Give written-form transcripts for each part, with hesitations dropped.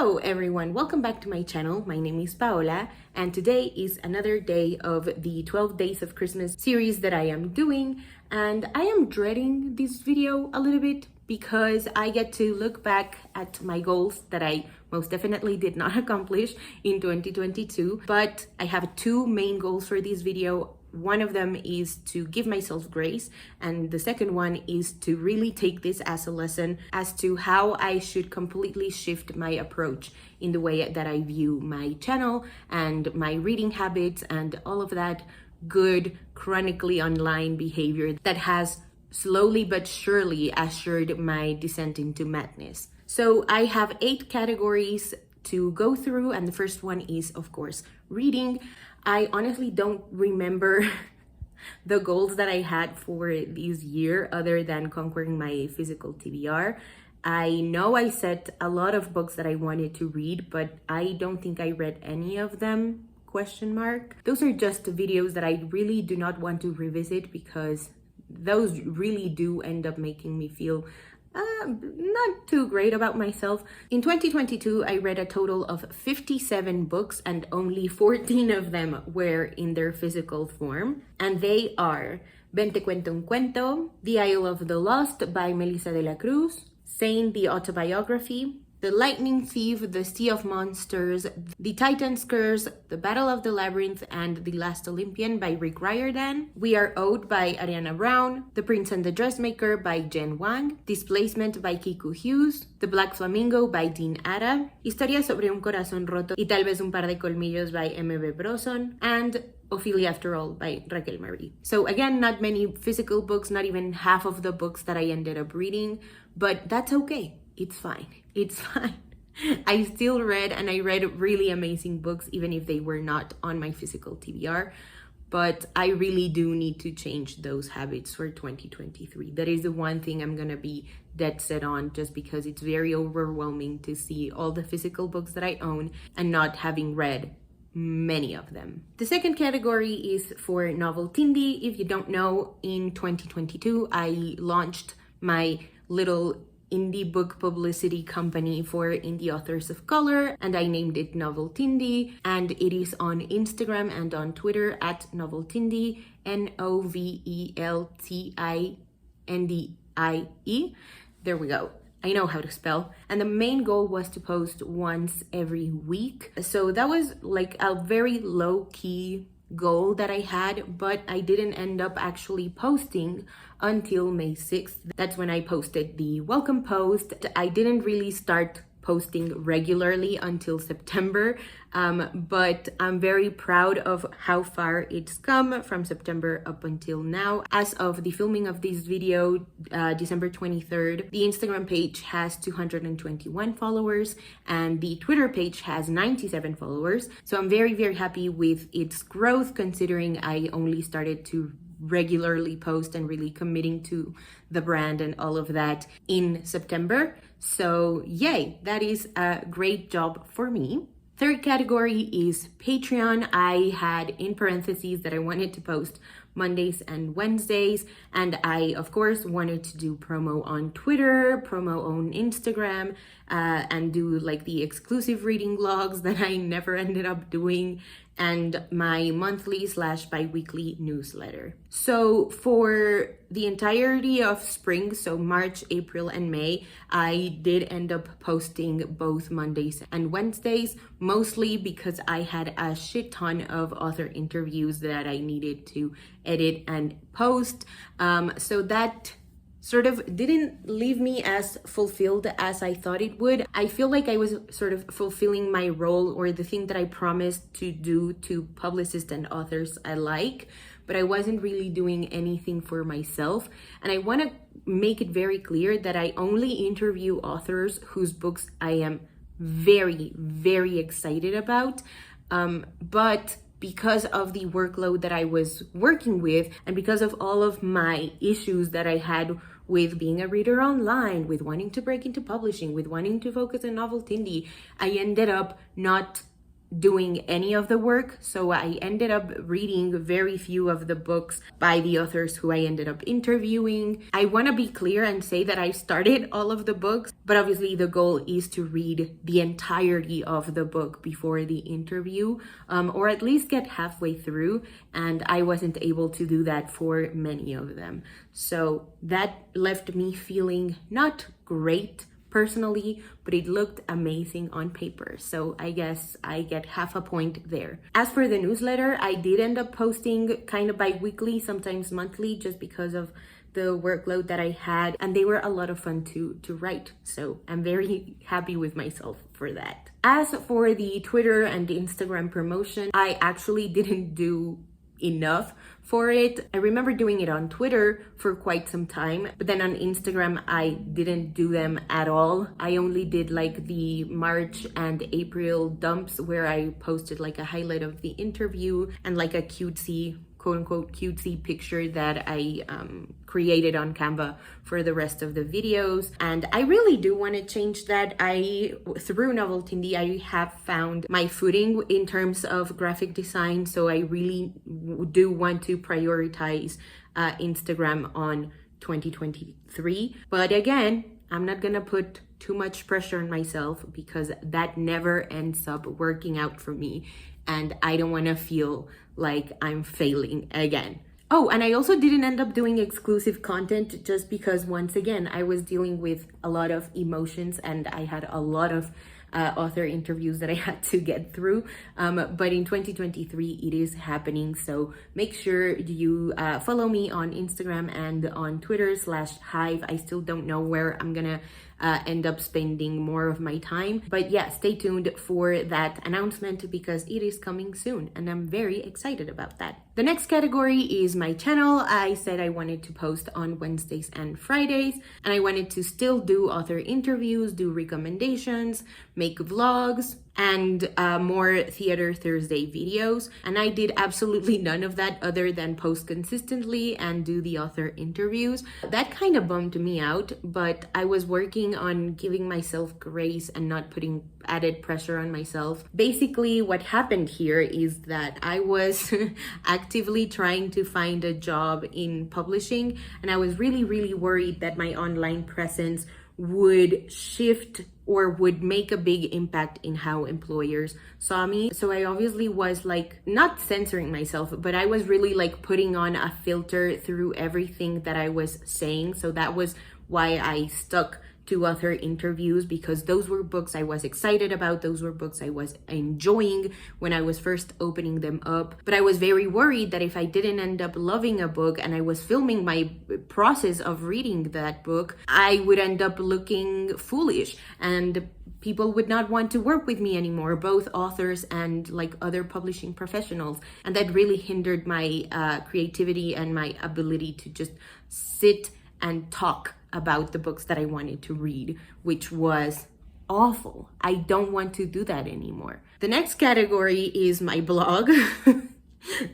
Hello everyone, welcome back to my channel. My name is Paola and today is another day of the 12 Days of Christmas series that I am doing, and I am dreading this video a little bit because I get to look back at my goals that I most definitely did not accomplish in 2022, but I have two main goals for this video. One of them is to give myself grace, and the second one is to really take this as a lesson as to how I should completely shift my approach in the way that I view my channel and my reading habits and all of that good chronically online behavior that has slowly but surely assured my descent into madness. So I have 8 categories to go through, and the first one is, of course, reading. I honestly don't remember the goals that I had for this year other than conquering my physical TBR. I know I set a lot of books that I wanted to read, but I don't think I read any of them, ? Those are just videos that I really do not want to revisit because those really do end up making me feel not too great about myself. In 2022, I read a total of 57 books and only 14 of them were in their physical form. And they are Ven Te Cuento Un Cuento, The Isle of the Lost by Melissa de la Cruz, Sane the Autobiography, The Lightning Thief, The Sea of Monsters, The Titan's Curse, The Battle of the Labyrinth, and The Last Olympian by Rick Riordan, We Are Owed by Ariana Brown, The Prince and the Dressmaker by Jen Wang, Displacement by Kiku Hughes, The Black Flamingo by Dean Ada, Historia sobre un corazón roto y tal vez un par de colmillos by M.B. Broson, and Ophelia After All by Raquel Marie. So again, not many physical books, not even half of the books that I ended up reading, but that's okay. It's fine. It's fine. I still read, and I read really amazing books even if they were not on my physical TBR, but I really do need to change those habits for 2023. That is the one thing I'm gonna be dead set on, just because it's very overwhelming to see all the physical books that I own and not having read many of them. The second category is for Noveltindi. If you don't know, in 2022 I launched my little indie book publicity company for indie authors of color, and I named it Noveltindi, and it is on Instagram and on Twitter at Noveltindie, Noveltindie. There we go. I know how to spell. And the main goal was to post once every week. So that was like a very low-key goal that I had, but I didn't end up actually posting until May 6th. That's when I posted the welcome post. I didn't really start posting regularly until September, but I'm very proud of how far it's come from September up until now. As of the filming of this video, December 23rd, the Instagram page has 221 followers and the Twitter page has 97 followers. So I'm very, very happy with its growth, considering I only started to regularly post and really committing to the brand and all of that in September. So yay, that is a great job for me. Third category is Patreon. I had in parentheses that I wanted to post Mondays and Wednesdays, and I of course wanted to do promo on Twitter, promo on Instagram, and do like the exclusive reading vlogs that I never ended up doing, and my monthly / bi-weekly newsletter. So for the entirety of spring, so March, April, and May, I did end up posting both Mondays and Wednesdays, mostly because I had a shit ton of author interviews that I needed to edit and post. So that sort of didn't leave me as fulfilled as I thought it would. I feel like I was sort of fulfilling my role, or the thing that I promised to do to publicists and authors alike, but I wasn't really doing anything for myself. And I want to make it very clear that I only interview authors whose books I am very, very excited about. But because of the workload that I was working with, and because of all of my issues that I had with being a reader online, with wanting to break into publishing, with wanting to focus on Noveltindi, I ended up not doing any of the work. So I ended up reading very few of the books by the authors who I ended up interviewing. I want to be clear and say that I started all of the books, but obviously the goal is to read the entirety of the book before the interview, or at least get halfway through. And I wasn't able to do that for many of them. So that left me feeling not great personally, but it looked amazing on paper. So I guess I get half a point there. As for the newsletter, I did end up posting kind of bi-weekly, sometimes monthly, just because of the workload that I had, and they were a lot of fun to write. So I'm very happy with myself for that. As for the Twitter and the Instagram promotion, I actually didn't do enough for it. I remember doing it on Twitter for quite some time, but then on Instagram I didn't do them at all. I only did like the March and April dumps where I posted like a highlight of the interview and like a cutesy, quote unquote cutesy picture that I created on Canva for the rest of the videos. And I really do want to change that. Through Novelty, I have found my footing in terms of graphic design. So I really do want to prioritize Instagram on 2023. But again, I'm not gonna put too much pressure on myself because that never ends up working out for me. And I don't want to feel like I'm failing again. Oh, and I also didn't end up doing exclusive content just because, once again, I was dealing with a lot of emotions and I had a lot of author interviews that I had to get through. But in 2023, it is happening. So make sure you follow me on Instagram and on Twitter /Hive. I still don't know where I'm gonna end up spending more of my time. But yeah, stay tuned for that announcement because it is coming soon and I'm very excited about that. The next category is my channel. I said I wanted to post on Wednesdays and Fridays, and I wanted to still do author interviews, do recommendations, make vlogs, and more Theater Thursday videos. And I did absolutely none of that other than post consistently and do the author interviews. That kind of bummed me out, but I was working on giving myself grace and not putting added pressure on myself. Basically, what happened here is that I was actively trying to find a job in publishing, and I was really, really worried that my online presence would shift or would make a big impact in how employers saw me. So I obviously was like not censoring myself, but I was really like putting on a filter through everything that I was saying. So that was why I stuck to author interviews, because those were books I was excited about. Those were books I was enjoying when I was first opening them up. But I was very worried that if I didn't end up loving a book and I was filming my process of reading that book, I would end up looking foolish and people would not want to work with me anymore, both authors and like other publishing professionals. And that really hindered my creativity and my ability to just sit and talk about the books that I wanted to read, which was awful. I don't want to do that anymore. The next category is my blog.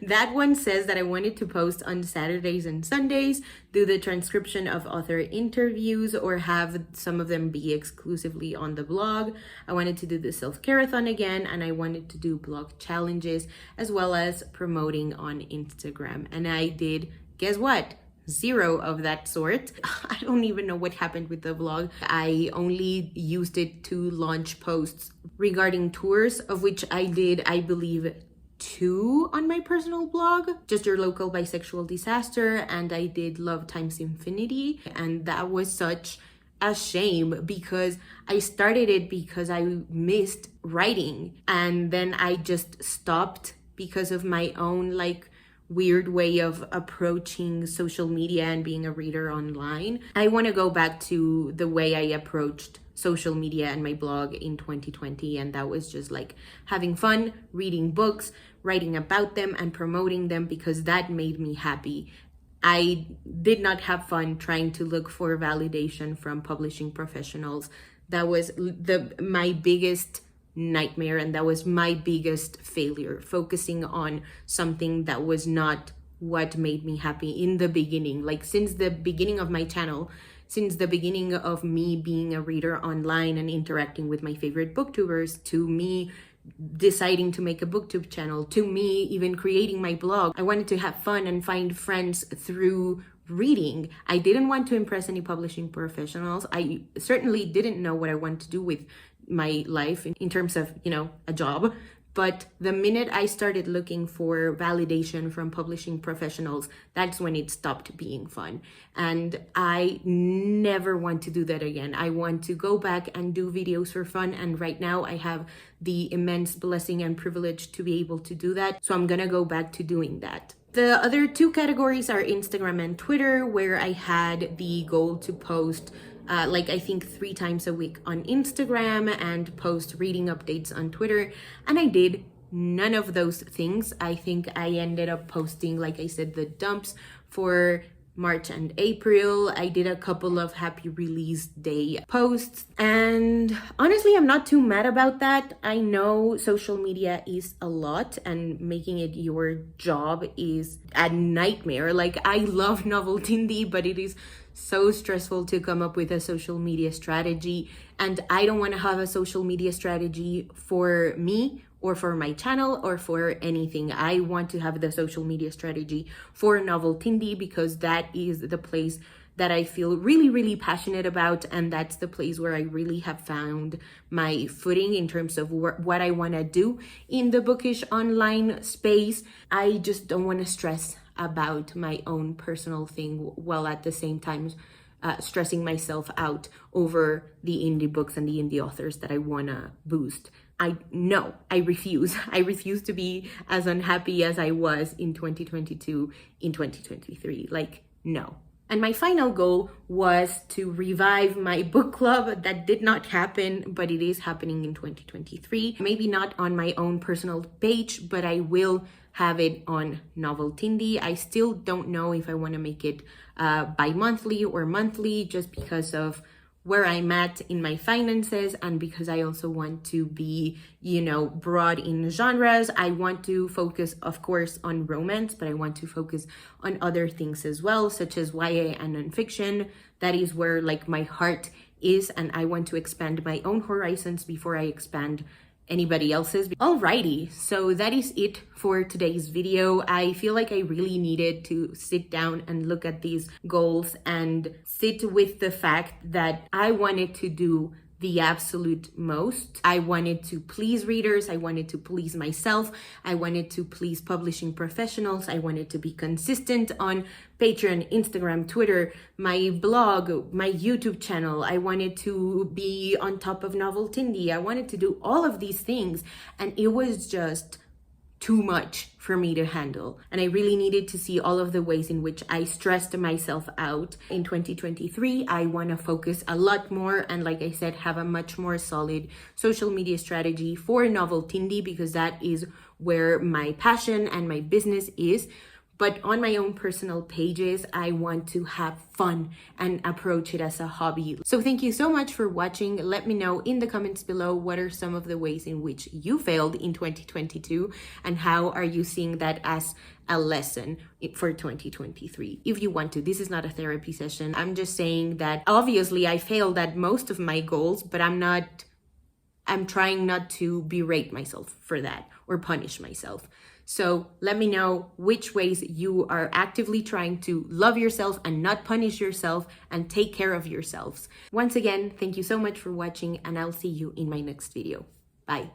That one says that I wanted to post on Saturdays and Sundays, do the transcription of author interviews, or have some of them be exclusively on the blog. I wanted to do the self-care-a-thon again, and I wanted to do blog challenges, as well as promoting on Instagram. And I did, guess what? 0 of that sort. I don't even know what happened with the vlog. I only used it to launch posts regarding tours, of which I did, I believe, 2 on my personal blog, Just Your Local Bisexual Disaster, and I did Love Times Infinity. And that was such a shame because I started it because I missed writing, and then I just stopped because of my own like weird way of approaching social media and being a reader online. I want to go back to the way I approached social media and my blog in 2020, and that was just like having fun, reading books, writing about them, and promoting them because that made me happy. I did not have fun trying to look for validation from publishing professionals. That was my biggest nightmare, and that was my biggest failure, focusing on something that was not what made me happy in the beginning. Like since the beginning of my channel, since the beginning of me being a reader online and interacting with my favorite booktubers, to me deciding to make a booktube channel, to me even creating my blog. I wanted to have fun and find friends through reading. I didn't want to impress any publishing professionals. I certainly didn't know what I wanted to do with my life in terms of, a job. But the minute I started looking for validation from publishing professionals, that's when it stopped being fun. And I never want to do that again. I want to go back and do videos for fun. And right now I have the immense blessing and privilege to be able to do that. So I'm gonna go back to doing that. The other two categories are Instagram and Twitter, where I had the goal to post I think 3 times a week on Instagram and post reading updates on Twitter. And I did none of those things. I think I ended up posting, like I said, the dumps for March and April. I did a couple of happy release day posts, and honestly, I'm not too mad about that. I know social media is a lot, and making it your job is a nightmare. Like, I love Noveltindi, but it is so stressful to come up with a social media strategy, and I don't want to have a social media strategy for me or for my channel or for anything. I want to have the social media strategy for Noveltindi because that is the place that I feel really, really passionate about, and that's the place where I really have found my footing in terms of what I want to do in the bookish online space. I just don't want to stress about my own personal thing while at the same time stressing myself out over the indie books and the indie authors that I want to boost. I refuse. I refuse to be as unhappy as I was in 2022 in 2023. Like, no. And my final goal was to revive my book club. That did not happen, but it is happening in 2023. Maybe not on my own personal page, but I will have it on Noveltindi. I still don't know if I want to make it bi-monthly or monthly, just because of where I'm at in my finances, and because I also want to be, broad in genres. I want to focus, of course, on romance, but I want to focus on other things as well, such as YA and nonfiction. That is where my heart is, and I want to expand my own horizons before I expand anybody else's. Alrighty, so that is it for today's video. I feel like I really needed to sit down and look at these goals and sit with the fact that I wanted to do the absolute most. I wanted to please readers. I wanted to please myself. I wanted to please publishing professionals. I wanted to be consistent on Patreon, Instagram, Twitter, my blog, my YouTube channel. I wanted to be on top of Noveltindi. I wanted to do all of these things, and it was just too much for me to handle. And I really needed to see all of the ways in which I stressed myself out. In 2023, I want to focus a lot more and, like I said, have a much more solid social media strategy for Noveltindi, because that is where my passion and my business is. But on my own personal pages, I want to have fun and approach it as a hobby. So thank you so much for watching. Let me know in the comments below what are some of the ways in which you failed in 2022, and how are you seeing that as a lesson for 2023. If you want to, this is not a therapy session. I'm just saying that obviously I failed at most of my goals, but I'm trying not to berate myself for that or punish myself. So let me know which ways you are actively trying to love yourself and not punish yourself and take care of yourselves. Once again, thank you so much for watching, and I'll see you in my next video. Bye.